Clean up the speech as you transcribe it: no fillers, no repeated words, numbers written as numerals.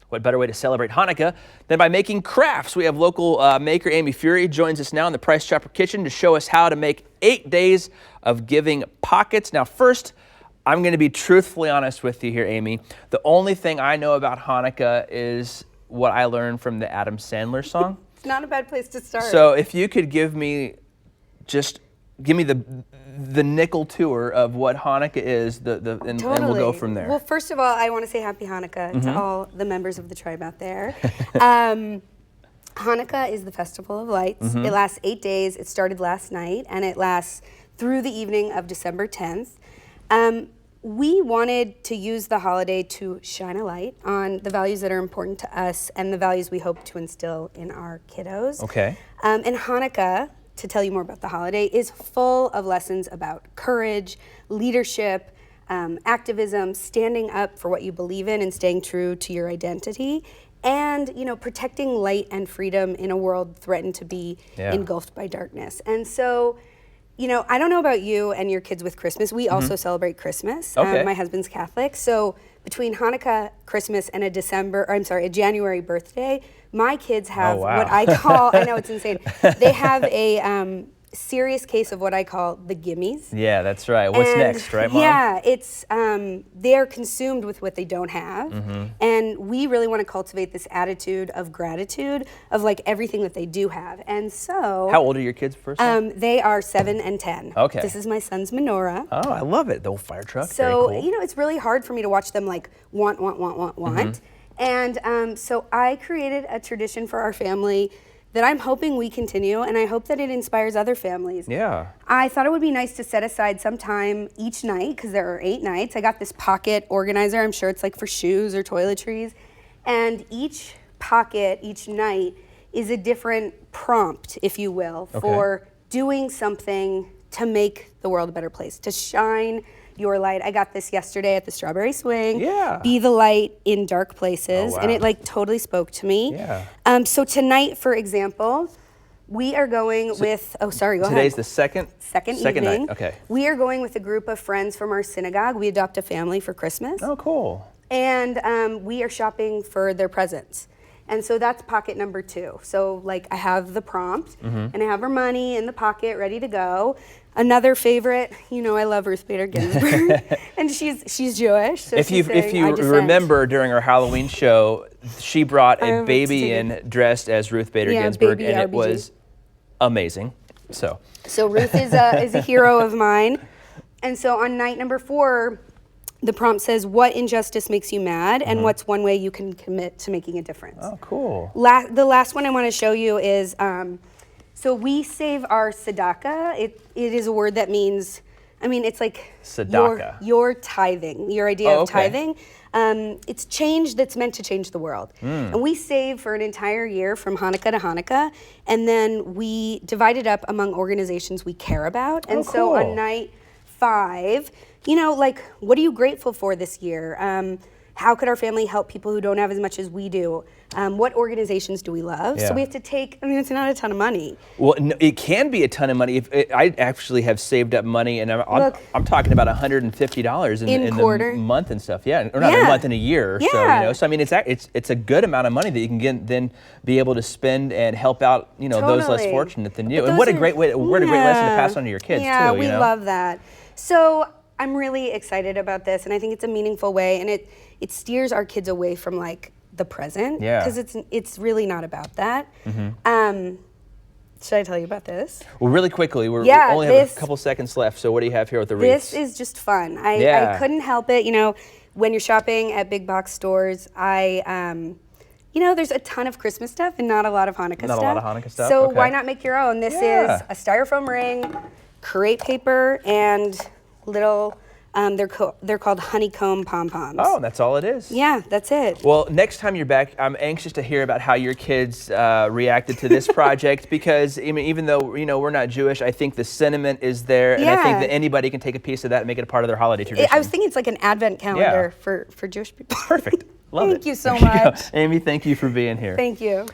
What better way to celebrate Hanukkah than by making crafts? We have local maker Amy Furey joins us now in the Price Chopper Kitchen to show us how to make 8 days of giving pockets. Now, first, I'm going to be truthfully honest with you here, Amy. The only thing I know about Hanukkah is what I learned from the Adam Sandler song. It's not a bad place to start. So if you could give me the nickel tour of what Hanukkah is, and we'll go from there. Well, first of all, I want to say Happy Hanukkah to all the members of the tribe out there. Hanukkah is the Festival of Lights. It lasts 8 days. It started last night, and it lasts through the evening of December 10th. We wanted to use the holiday to shine a light on the values that are important to us and the values we hope to instill in our kiddos. Okay. And Hanukkah, to tell you more about the holiday, is full of lessons about courage, leadership, activism, standing up for what you believe in and staying true to your identity, and protecting light and freedom in a world threatened to be engulfed by darkness. And so, I don't know about you and your kids with Christmas. We also celebrate Christmas. Okay. My husband's Catholic, so between Hanukkah, Christmas, and a January birthday, my kids have what I call, I know it's insane, they have a serious case of what I call the gimmies. Yeah, that's right. What's next, right, Mom? Yeah, it's they're consumed with what they don't have, and we really want to cultivate this attitude of gratitude of like everything that they do have. And so, how old are your kids first? They are 7 and 10. Okay. This is my son's menorah. Oh, I love it. The old fire truck. So very cool. it's really hard for me to watch them like want. And so I created a tradition for our family that I'm hoping we continue, and I hope that it inspires other families. Yeah. I thought it would be nice to set aside some time each night, because there are 8 nights. I got this pocket organizer. I'm sure it's like for shoes or toiletries. And each pocket, each night, is a different prompt, if you will, for doing something to make the world a better place, to shine your light. I got this yesterday at the Strawberry Swing. Yeah. Be the light in dark places. Oh, wow. And it like totally spoke to me. Yeah. So tonight, for example, we are going with, go ahead. Today's the second evening. night. Okay. We are going with a group of friends from our synagogue. We adopt a family for Christmas. Oh, cool. And we are shopping for their presents. And so that's pocket number 2. So like I have the prompt and I have our money in the pocket ready to go. Another favorite, I love Ruth Bader Ginsburg, and she's Jewish. So if you remember during our Halloween show, she brought a baby in dressed as Ruth Bader Ginsburg, and it was amazing. So Ruth is a hero of mine. And so on night number 4, the prompt says, what injustice makes you mad, and what's one way you can commit to making a difference? Oh, cool. The last one I want to show you is, so we save our tzedakah. It is a word that means, it's like tzedakah. Your tithing, your idea of tithing. It's change that's meant to change the world. And we save for an entire year from Hanukkah to Hanukkah, and then we divide it up among organizations we care about. And so on night 5, what are you grateful for this year? How could our family help people who don't have as much as we do? What organizations do we love? So we have to take, it's not a ton of money. Well, no, it can be a ton of money. I actually have saved up money, and I'm talking about $150 in the month and stuff. Yeah, or not a month, in a year. Yeah. So it's a good amount of money that you can then be able to spend and help out those less fortunate than you. And what a great lesson to pass on to your kids too. Yeah, we love that. So I'm really excited about this, and I think it's a meaningful way, and it steers our kids away from like the present, because it's really not about that. Should I tell you about this? Well, really quickly, we only have a couple seconds left, so what do you have here with the wreaths? This is just fun. I couldn't help it. When you're shopping at big box stores, there's a ton of Christmas stuff and not a lot of Hanukkah stuff. Not a lot of Hanukkah stuff. So why not make your own? This is a styrofoam ring, crepe paper, and little, they're called honeycomb pom-poms. Oh, that's all it is? Yeah, that's it. Well, next time you're back, I'm anxious to hear about how your kids reacted to this project, because even though we're not Jewish, I think the sentiment is there, and I think that anybody can take a piece of that and make it a part of their holiday tradition. I was thinking it's like an advent calendar for Jewish people. Perfect. Love it. Thank you so much. Amy, thank you for being here. Thank you.